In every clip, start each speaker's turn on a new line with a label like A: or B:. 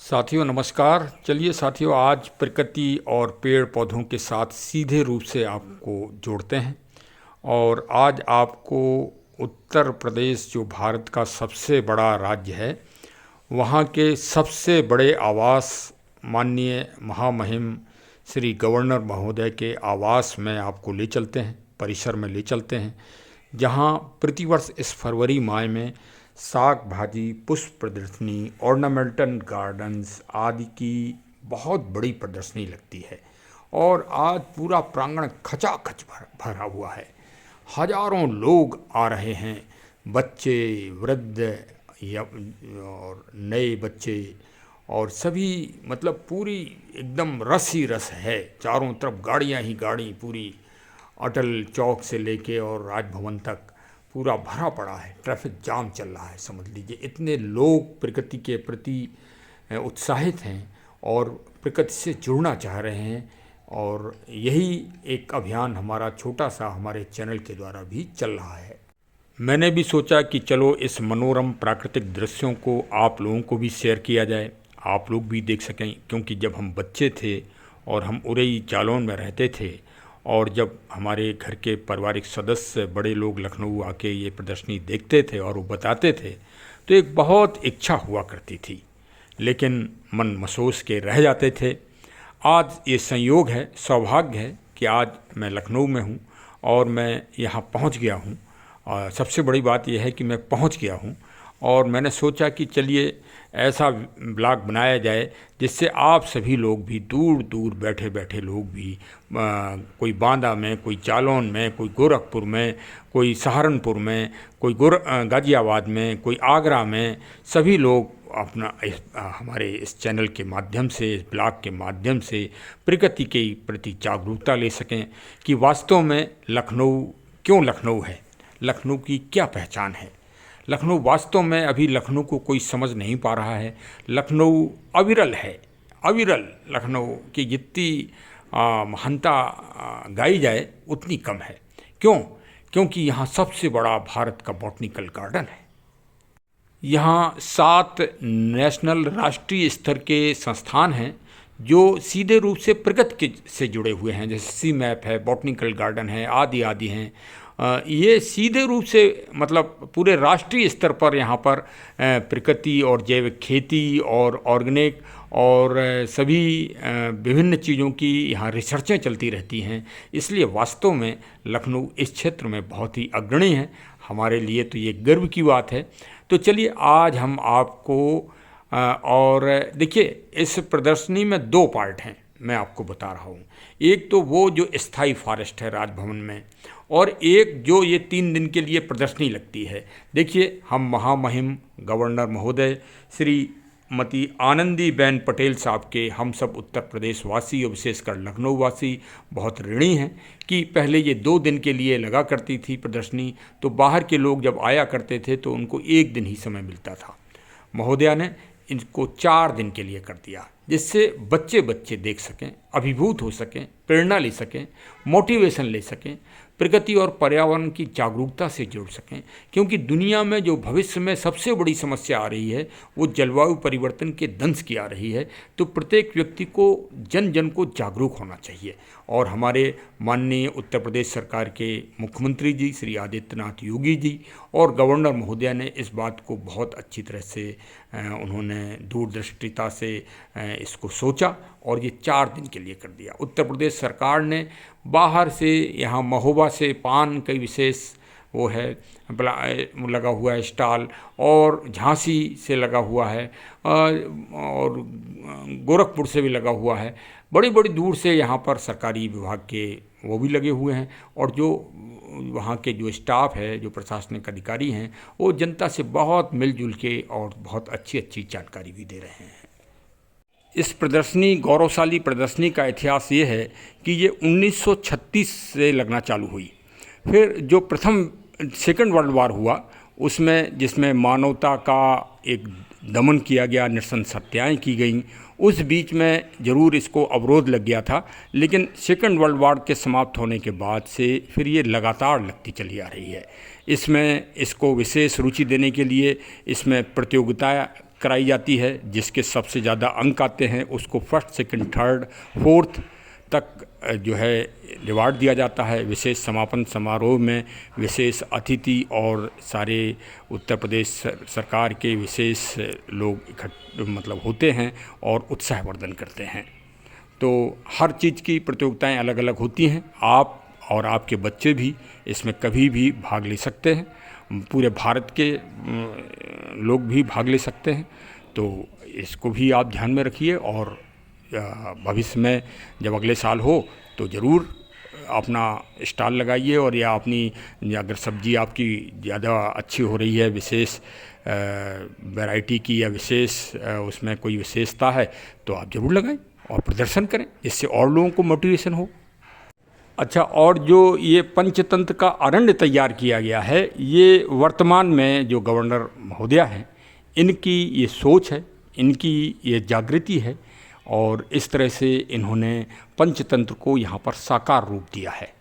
A: साथियों नमस्कार। चलिए साथियों, आज प्रकृति और पेड़ पौधों के साथ सीधे रूप से आपको जोड़ते हैं और आज आपको उत्तर प्रदेश, जो भारत का सबसे बड़ा राज्य है, वहाँ के सबसे बड़े आवास माननीय महामहिम श्री गवर्नर महोदय के आवास में आपको ले चलते हैं, परिसर में ले चलते हैं, जहाँ प्रतिवर्ष इस फरवरी माह में साग भाजी, पुष्प प्रदर्शनी, ऑर्नामेंटल गार्डन्स आदि की बहुत बड़ी प्रदर्शनी लगती है। और आज पूरा प्रांगण खचाखच भरा हुआ है। हजारों लोग आ रहे हैं, बच्चे, वृद्ध और नए बच्चे और सभी, मतलब पूरी एकदम रस ही रस है। चारों तरफ गाड़ियां ही गाड़ी, पूरी अटल चौक से लेके और राजभवन तक पूरा भरा पड़ा है। ट्रैफिक जाम चल रहा है, समझ लीजिए। इतने लोग प्रकृति के प्रति उत्साहित हैं और प्रकृति से जुड़ना चाह रहे हैं और यही एक अभियान हमारा छोटा सा हमारे चैनल के द्वारा भी चल रहा है। मैंने भी सोचा कि चलो इस मनोरम प्राकृतिक दृश्यों को आप लोगों को भी शेयर किया जाए, आप लोग भी देख सकें। क्योंकि जब हम बच्चे थे और हम उरई जालौन में रहते थे और जब हमारे घर के पारिवारिक सदस्य बड़े लोग लखनऊ आके ये प्रदर्शनी देखते थे और वो बताते थे, तो एक बहुत इच्छा हुआ करती थी, लेकिन मन मसोस के रह जाते थे। आज ये संयोग है, सौभाग्य है कि आज मैं लखनऊ में हूँ और मैं यहाँ पहुँच गया हूँ। और सबसे बड़ी बात यह है कि मैं पहुँच गया हूँ और मैंने सोचा कि चलिए ऐसा ब्लॉग बनाया जाए जिससे आप सभी लोग भी, दूर दूर बैठे बैठे लोग भी, कोई बांदा में, कोई जालौन में, कोई गोरखपुर में, कोई सहारनपुर में, कोई गाज़ियाबाद में, कोई आगरा में, सभी लोग अपना हमारे इस चैनल के माध्यम से, इस ब्लॉग के माध्यम से प्रकृति के प्रति जागरूकता ले सकें कि वास्तव में लखनऊ क्यों लखनऊ है, लखनऊ की क्या पहचान है। लखनऊ वास्तव में अभी लखनऊ को कोई समझ नहीं पा रहा है। लखनऊ अविरल है, अविरल। लखनऊ की जितनी महानता गाई जाए उतनी कम है। क्यों? क्योंकि यहाँ सबसे बड़ा भारत का बॉटनिकल गार्डन है। यहाँ 7 नेशनल, राष्ट्रीय स्तर के संस्थान हैं जो सीधे रूप से प्रकृति से जुड़े हुए हैं, जैसे सी मैप है, बॉटनिकल गार्डन है, आदि आदि हैं। ये सीधे रूप से, मतलब पूरे राष्ट्रीय स्तर पर यहाँ पर प्रकृति और जैविक खेती और ऑर्गेनिक और सभी विभिन्न चीज़ों की यहाँ रिसर्चें चलती रहती हैं। इसलिए वास्तव में लखनऊ इस क्षेत्र में बहुत ही अग्रणी है। हमारे लिए तो ये गर्व की बात है। तो चलिए आज हम आपको और देखिए, इस प्रदर्शनी में 2 पार्ट हैं, मैं आपको बता रहा हूँ। एक तो वो जो स्थाई फॉरेस्ट है राजभवन में, और एक जो ये 3 दिन के लिए प्रदर्शनी लगती है। देखिए, हम महामहिम गवर्नर महोदय श्रीमती आनंदीबेन पटेल साहब के, हम सब उत्तर प्रदेश वासी और विशेषकर लखनऊ वासी बहुत ऋणी हैं कि पहले ये 2 दिन के लिए लगा करती थी प्रदर्शनी, तो बाहर के लोग जब आया करते थे तो उनको 1 दिन ही समय मिलता था। महोदया ने इनको 4 दिन के लिए कर दिया, जिससे बच्चे देख सकें, अभिभूत हो सकें, प्रेरणा ले सकें, मोटिवेशन ले सकें, प्रकृति और पर्यावरण की जागरूकता से जुड़ सकें। क्योंकि दुनिया में जो भविष्य में सबसे बड़ी समस्या आ रही है वो जलवायु परिवर्तन के दंश की आ रही है। तो प्रत्येक व्यक्ति को, जन जन को जागरूक होना चाहिए। और हमारे माननीय उत्तर प्रदेश सरकार के मुख्यमंत्री जी श्री आदित्यनाथ योगी जी और गवर्नर महोदया ने इस बात को बहुत अच्छी तरह से, उन्होंने दूरदृष्टिता से इसको सोचा और ये 4 दिन के लिए कर दिया। उत्तर प्रदेश सरकार ने बाहर से, यहाँ महोबा से पान कई विशेष वो है लगा हुआ है स्टॉल, और झांसी से लगा हुआ है और गोरखपुर से भी लगा हुआ है। बड़ी बड़ी दूर से यहाँ पर सरकारी विभाग के वो भी लगे हुए हैं। और जो वहाँ के जो स्टाफ है, जो प्रशासनिक अधिकारी हैं, वो जनता से बहुत मिलजुल के और बहुत अच्छी जानकारी भी दे रहे हैं। इस प्रदर्शनी, गौरवशाली प्रदर्शनी का इतिहास ये है कि ये 1936 से लगना चालू हुई। फिर जो सेकंड वर्ल्ड वार हुआ उसमें, जिसमें मानवता का एक दमन किया गया, नृशंस हत्याएँ की गई, उस बीच में ज़रूर इसको अवरोध लग गया था। लेकिन सेकंड वर्ल्ड वार के समाप्त होने के बाद से फिर ये लगातार लगती चली आ रही है। इसमें इसको विशेष रुचि देने के लिए इसमें प्रतियोगिता कराई जाती है। जिसके सबसे ज़्यादा अंक आते हैं उसको फर्स्ट, सेकंड, थर्ड, फोर्थ तक जो है रिवार्ड दिया जाता है। विशेष समापन समारोह में विशेष अतिथि और सारे उत्तर प्रदेश सरकार के विशेष लोग मतलब होते हैं और उत्साहवर्धन करते हैं। तो हर चीज़ की प्रतियोगिताएं अलग अलग होती हैं। आप और आपके बच्चे भी इसमें कभी भी भाग ले सकते हैं। पूरे भारत के लोग भी भाग ले सकते हैं। तो इसको भी आप ध्यान में रखिए और भविष्य में जब अगले साल हो तो ज़रूर अपना स्टॉल लगाइए। और या अपनी अगर सब्जी आपकी ज़्यादा अच्छी हो रही है, विशेष वैरायटी की या विशेष उसमें कोई विशेषता है तो आप ज़रूर लगाएं और प्रदर्शन करें, जिससे और लोगों को मोटिवेशन हो। अच्छा, और जो ये पंचतंत्र का अरण्य तैयार किया गया है, ये वर्तमान में जो गवर्नर महोदया हैं इनकी ये सोच है, इनकी ये जागृति है और इस तरह से इन्होंने पंचतंत्र को यहाँ पर साकार रूप दिया है।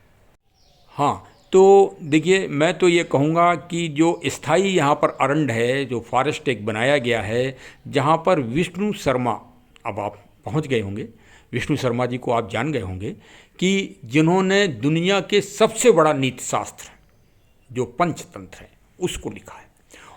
A: हाँ, तो देखिए, मैं तो ये कहूँगा कि जो स्थायी यहाँ पर अरण्य है, जो फॉरेस्ट एक बनाया गया है, जहाँ पर विष्णु शर्मा, अब आप पहुँच गए होंगे, विष्णु शर्मा जी को आप जान गए होंगे कि जिन्होंने दुनिया के सबसे बड़ा नीति शास्त्र जो पंचतंत्र है उसको लिखा है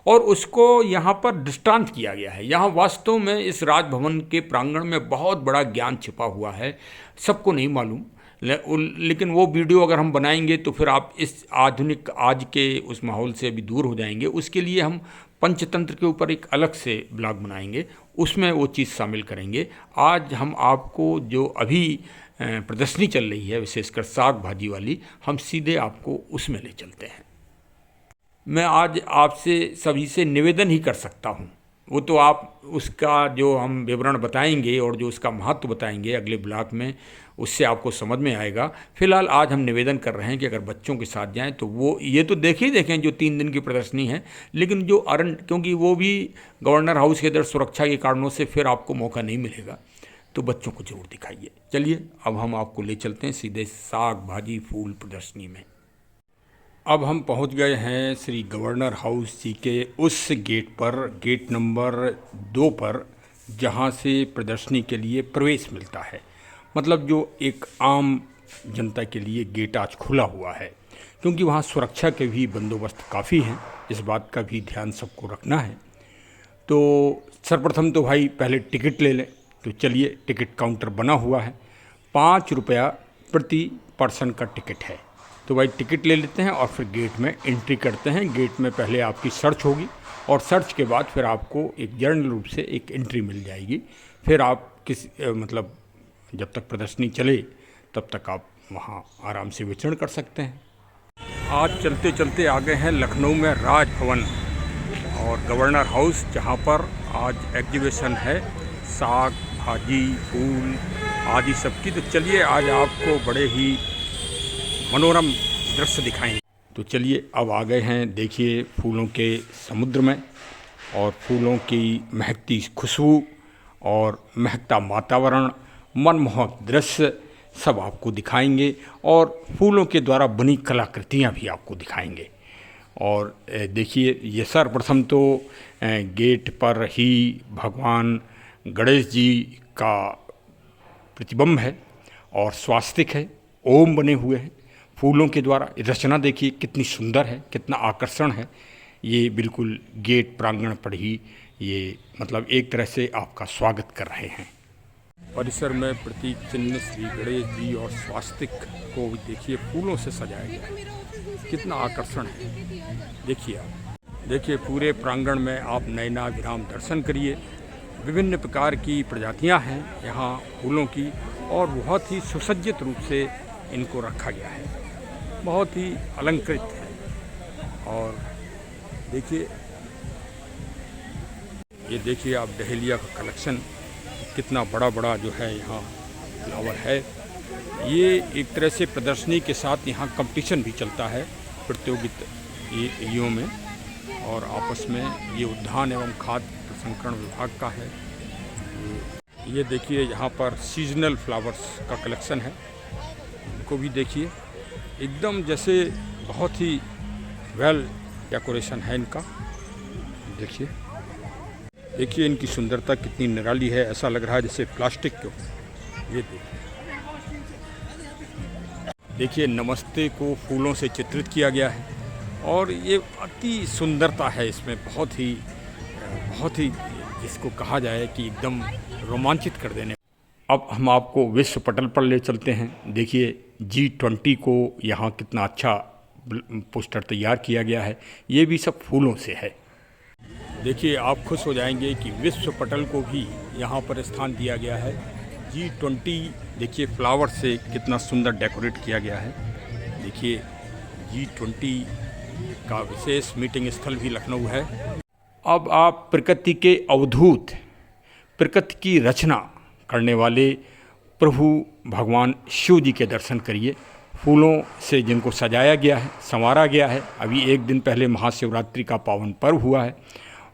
A: और उसको यहाँ पर दृष्टांत किया गया है। यहाँ वास्तव में इस राजभवन के प्रांगण में बहुत बड़ा ज्ञान छिपा हुआ है, सबको नहीं मालूम। लेकिन वो वीडियो अगर हम बनाएंगे तो फिर आप इस आधुनिक आज के उस माहौल से अभी दूर हो जाएंगे। उसके लिए हम पंचतंत्र के ऊपर एक अलग से ब्लॉग बनाएंगे, उसमें वो चीज़ शामिल करेंगे। आज हम आपको जो अभी प्रदर्शनी चल रही है, विशेषकर साग भाजी वाली, हम सीधे आपको उसमें ले चलते हैं। मैं आज आपसे सभी से निवेदन ही कर सकता हूँ, वो तो आप उसका जो हम विवरण बताएंगे और जो उसका महत्व बताएंगे अगले ब्लॉक में, उससे आपको समझ में आएगा। फिलहाल आज हम निवेदन कर रहे हैं कि अगर बच्चों के साथ जाएं तो वो ये तो देखें जो 3 दिन की प्रदर्शनी है, लेकिन जो अरण्य, क्योंकि वो भी गवर्नर हाउस के अंदर सुरक्षा के कारणों से फिर आपको मौका नहीं मिलेगा, तो बच्चों को जरूर दिखाइए। चलिए अब हम आपको ले चलते हैं सीधे साग भाजी फूल प्रदर्शनी में। अब हम पहुंच गए हैं श्री गवर्नर हाउस जी के उस गेट पर, गेट नंबर 2 पर, जहां से प्रदर्शनी के लिए प्रवेश मिलता है। मतलब जो एक आम जनता के लिए गेट आज खुला हुआ है, क्योंकि वहां सुरक्षा के भी बंदोबस्त काफ़ी हैं, इस बात का भी ध्यान सबको रखना है। तो सर्वप्रथम तो भाई पहले टिकट ले लें। तो चलिए, टिकट काउंटर बना हुआ है, 5 रुपया प्रति पर्सन का टिकट है। तो भाई टिकट ले लेते हैं और फिर गेट में एंट्री करते हैं। गेट में पहले आपकी सर्च होगी और सर्च के बाद फिर आपको एक जनरल रूप से एक एंट्री मिल जाएगी। फिर आप मतलब जब तक प्रदर्शनी चले तब तक आप वहाँ आराम से विचरण कर सकते हैं। आज चलते चलते आ गए हैं लखनऊ में राजभवन और गवर्नर हाउस, जहाँ पर आज एग्जीबिशन है साग भाजी फूल आदि सबकी। तो चलिए आज आपको बड़े ही मनोरम दृश्य दिखाएंगे। तो चलिए अब आ गए हैं, देखिए, फूलों के समुद्र में और फूलों की महकती खुशबू और महकता वातावरण, मनमोहक दृश्य सब आपको दिखाएंगे और फूलों के द्वारा बनी कलाकृतियाँ भी आपको दिखाएंगे। और देखिए, ये सर्वप्रथम तो गेट पर ही भगवान गणेश जी का प्रतिबिंब है और स्वास्तिक है, ओम बने हुए हैं फूलों के द्वारा। रचना देखिए कितनी सुंदर है, कितना आकर्षण है। ये बिल्कुल गेट प्रांगण पर ही ये मतलब एक तरह से आपका स्वागत कर रहे हैं। परिसर में प्रतीक चिन्ह श्री गणेश जी और स्वास्तिक को देखिए फूलों से सजाया गया, कितना आकर्षण है। देखिए आप, देखिए पूरे प्रांगण में आप नयनाभिराम दर्शन करिए। विभिन्न प्रकार की प्रजातियां हैं यहाँ फूलों की और बहुत ही सुसज्जित रूप से इनको रखा गया है, बहुत ही अलंकृत है। और देखिए, ये देखिए आप डहेलिया का कलेक्शन कितना बड़ा बड़ा जो है यहाँ फ्लावर है। ये एक तरह से प्रदर्शनी के साथ यहाँ कंपटीशन भी चलता है प्रतियोगिताओं में और आपस में। ये उद्यान एवं खाद्य प्रसंस्करण विभाग का है। ये देखिए यहाँ पर सीजनल फ्लावर्स का कलेक्शन है, इनको भी देखिए, एकदम जैसे बहुत ही वेल डेकोरेशन है इनका। देखिए देखिए इनकी सुंदरता कितनी निराली है, ऐसा लग रहा है जैसे प्लास्टिक के हो। ये देखिए नमस्ते को फूलों से चित्रित किया गया है और ये अति सुंदरता है इसमें, बहुत ही इसको कहा जाए कि एकदम रोमांचित कर देने। अब हम आपको विश्व पटल पर ले चलते हैं। देखिए G20 को यहाँ कितना अच्छा पोस्टर तैयार किया गया है, ये भी सब फूलों से है। देखिए आप खुश हो जाएंगे कि विश्व पटल को भी यहाँ पर स्थान दिया गया है। G20 देखिए फ्लावर से कितना सुंदर डेकोरेट किया गया है। देखिए G20 का विशेष मीटिंग स्थल भी लखनऊ है। अब आप प्रकृति के अवधूत, प्रकृति की रचना करने वाले प्रभु भगवान शिव जी के दर्शन करिए। फूलों से जिनको सजाया गया है, संवारा गया है। अभी एक दिन पहले महाशिवरात्रि का पावन पर्व हुआ है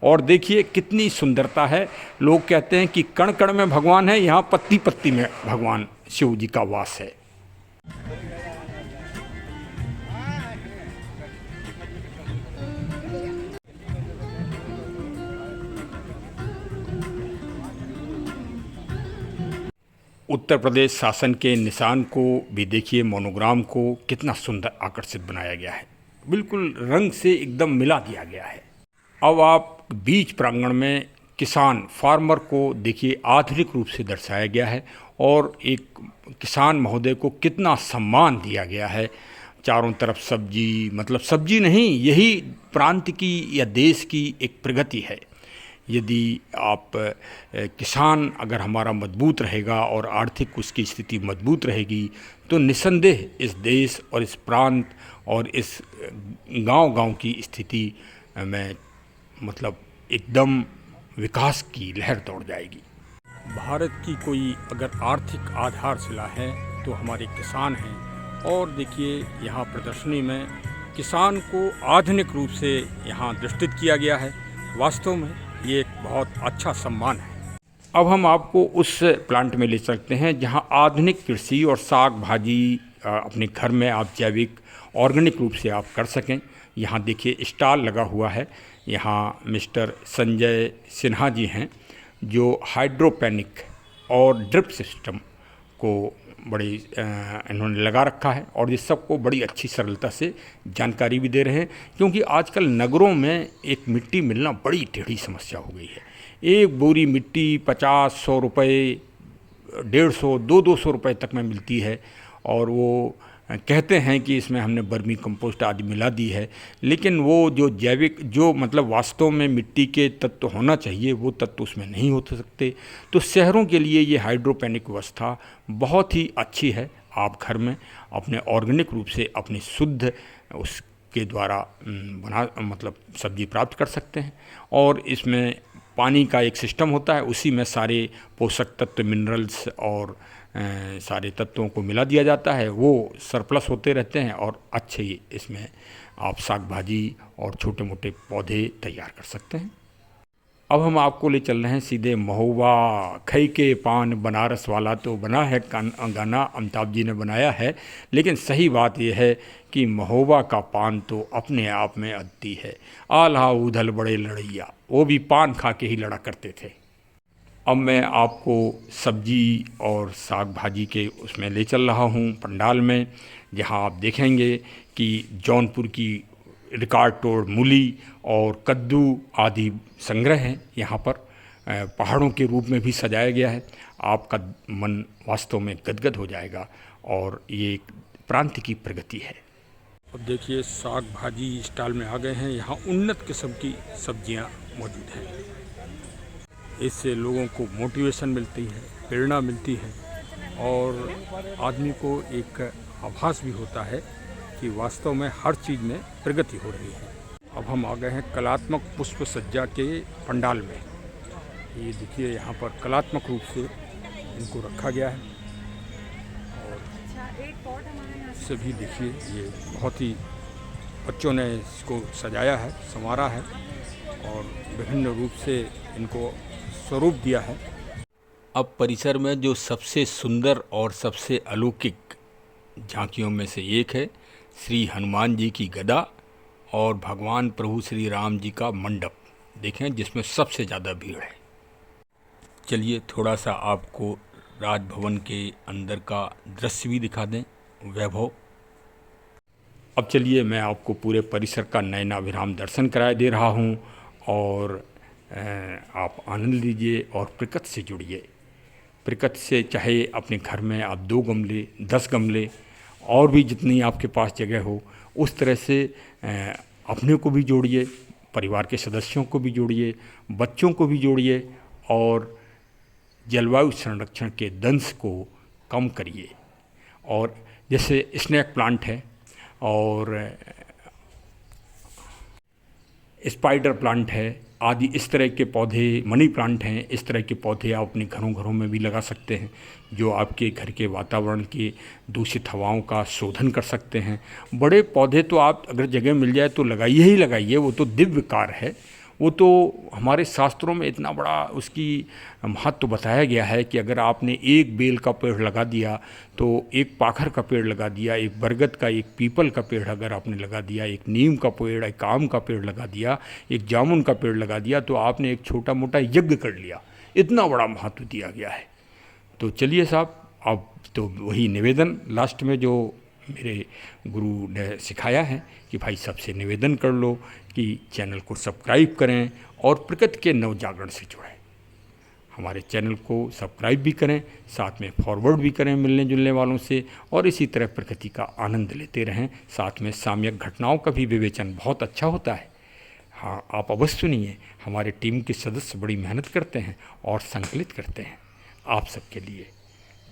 A: और देखिए कितनी सुंदरता है। लोग कहते हैं कि कण कण में भगवान है, यहाँ पत्ती पत्ती में भगवान शिव जी का वास है। उत्तर प्रदेश शासन के निशान को भी देखिए, मोनोग्राम को कितना सुंदर आकर्षित बनाया गया है, बिल्कुल रंग से एकदम मिला दिया गया है। अब आप बीच प्रांगण में किसान फार्मर को देखिए आधुनिक रूप से दर्शाया गया है और एक किसान महोदय को कितना सम्मान दिया गया है। चारों तरफ सब्जी, मतलब सब्जी नहीं, यही प्रांत की या देश की एक प्रगति है। यदि आप किसान अगर हमारा मजबूत रहेगा और आर्थिक उसकी स्थिति मजबूत रहेगी तो निस्संदेह इस देश और इस प्रांत और इस गांव-गांव की स्थिति में मतलब एकदम विकास की लहर दौड़ जाएगी। भारत की कोई अगर आर्थिक आधारशिला है तो हमारे किसान हैं और देखिए यहाँ प्रदर्शनी में किसान को आधुनिक रूप से यहाँ दृष्टित किया गया है। वास्तव में ये एक बहुत अच्छा सम्मान है। अब हम आपको उस प्लांट में ले चलते हैं जहाँ आधुनिक कृषि और साग भाजी अपने घर में आप जैविक ऑर्गेनिक रूप से आप कर सकें। यहाँ देखिए स्टॉल लगा हुआ है। यहाँ मिस्टर संजय सिन्हा जी हैं जो हाइड्रोपोनिक और ड्रिप सिस्टम को बड़ी इन्होंने लगा रखा है और ये सबको बड़ी अच्छी सरलता से जानकारी भी दे रहे हैं, क्योंकि आजकल नगरों में एक मिट्टी मिलना बड़ी टेढ़ी समस्या हो गई है। एक बोरी मिट्टी 50-100 रुपये, 150, 200 रुपये तक में मिलती है और वो कहते हैं कि इसमें हमने वर्मी कंपोस्ट आदि मिला दी है, लेकिन वो जो जैविक जो मतलब वास्तव में मिट्टी के तत्व होना चाहिए वो तत्व उसमें नहीं हो सकते। तो शहरों के लिए ये हाइड्रोपोनिक व्यवस्था बहुत ही अच्छी है। आप घर में अपने ऑर्गेनिक रूप से अपनी शुद्ध उसके द्वारा मतलब सब्जी प्राप्त कर सकते हैं और इसमें पानी का एक सिस्टम होता है, उसी में सारे पोषक तत्व, मिनरल्स और सारे तत्वों को मिला दिया जाता है। वो सरप्लस होते रहते हैं और अच्छे इसमें आप साग भाजी और छोटे मोटे पौधे तैयार कर सकते हैं। अब हम आपको ले चल रहे हैं सीधे महुआ। खई के पान बनारस वाला तो बना है गाना, अमिताभ जी ने बनाया है, लेकिन सही बात यह है कि महुआ का पान तो अपने आप में अद्भुत है। आल्हा ऊधल बड़े लड़ैया, वो भी पान खा के ही लड़ा करते थे। अब मैं आपको सब्जी और साग भाजी के उसमें ले चल रहा हूँ पंडाल में, जहाँ आप देखेंगे कि जौनपुर की रिकॉर्ड तोड़ मूली और कद्दू आदि संग्रह हैं। यहाँ पर पहाड़ों के रूप में भी सजाया गया है। आपका मन वास्तव में गदगद हो जाएगा और ये एक प्रांत की प्रगति है। अब देखिए साग भाजी स्टॉल में आ गए हैं। यहाँ उन्नत किस्म की सब्जियाँ मौजूद हैं। इससे लोगों को मोटिवेशन मिलती है, प्रेरणा मिलती है और आदमी को एक आभास भी होता है कि वास्तव में हर चीज़ में प्रगति हो रही है। अब हम आ गए हैं कलात्मक पुष्प सज्जा के पंडाल में। ये देखिए यहाँ पर कलात्मक रूप से इनको रखा गया है और सभी देखिए ये बहुत ही बच्चों ने इसको सजाया है, संवारा है और विभिन्न रूप से इनको स्वरूप दिया है। अब परिसर में जो सबसे सुंदर और सबसे अलौकिक झांकियों में से एक है श्री हनुमान जी की गदा और भगवान प्रभु श्री राम जी का मंडप। देखें जिसमें सबसे ज़्यादा भीड़ है। चलिए थोड़ा सा आपको राजभवन के अंदर का दृश्य भी दिखा दें, वैभव। अब चलिए मैं आपको पूरे परिसर का नयनाभिराम दर्शन कराए दे रहा हूँ और आप आनंद लीजिए और प्रकृति से जुड़िए। प्रकृति से चाहे अपने घर में आप 2 गमले, 10 गमले और भी जितनी आपके पास जगह हो, उस तरह से अपने को भी जोड़िए, परिवार के सदस्यों को भी जोड़िए, बच्चों को भी जोड़िए और जलवायु संरक्षण के दंश को कम करिए। और जैसे स्नेक प्लांट है और स्पाइडर प्लांट है आदि, इस तरह के पौधे, मनी प्लांट हैं, इस तरह के पौधे आप अपने घरों में भी लगा सकते हैं, जो आपके घर के वातावरण की दूषित हवाओं का शोधन कर सकते हैं। बड़े पौधे तो आप अगर जगह मिल जाए तो लगाइए ही लगाइए, वो तो दिव्य कार्य है। वो तो हमारे शास्त्रों में इतना बड़ा उसकी महत्व बताया गया है कि अगर आपने एक बेल का पेड़ लगा दिया, तो एक पाखर का पेड़ लगा दिया, एक बरगद का, एक पीपल का पेड़ अगर आपने लगा दिया, एक नीम का पेड़, एक आम का पेड़ लगा दिया, एक जामुन का पेड़ लगा दिया, तो आपने एक छोटा मोटा यज्ञ कर लिया। इतना बड़ा महत्व दिया गया है। तो चलिए साहब, अब तो वही निवेदन लास्ट में जो मेरे गुरु ने सिखाया है कि भाई सबसे निवेदन कर लो कि चैनल को सब्सक्राइब करें और प्रकृति के नवजागरण से जुड़ें। हमारे चैनल को सब्सक्राइब भी करें, साथ में फॉरवर्ड भी करें मिलने जुलने वालों से, और इसी तरह प्रकृति का आनंद लेते रहें। साथ में सामयिक घटनाओं का भी विवेचन बहुत अच्छा होता है। हाँ, आप अवश्य सुनिए। हमारे टीम के सदस्य बड़ी मेहनत करते हैं और संकलित करते हैं आप सबके लिए।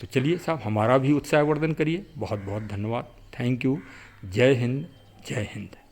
A: तो चलिए साहब, हमारा भी उत्साहवर्धन करिए। बहुत बहुत धन्यवाद। Thank you. जय हिंद, जय हिंद।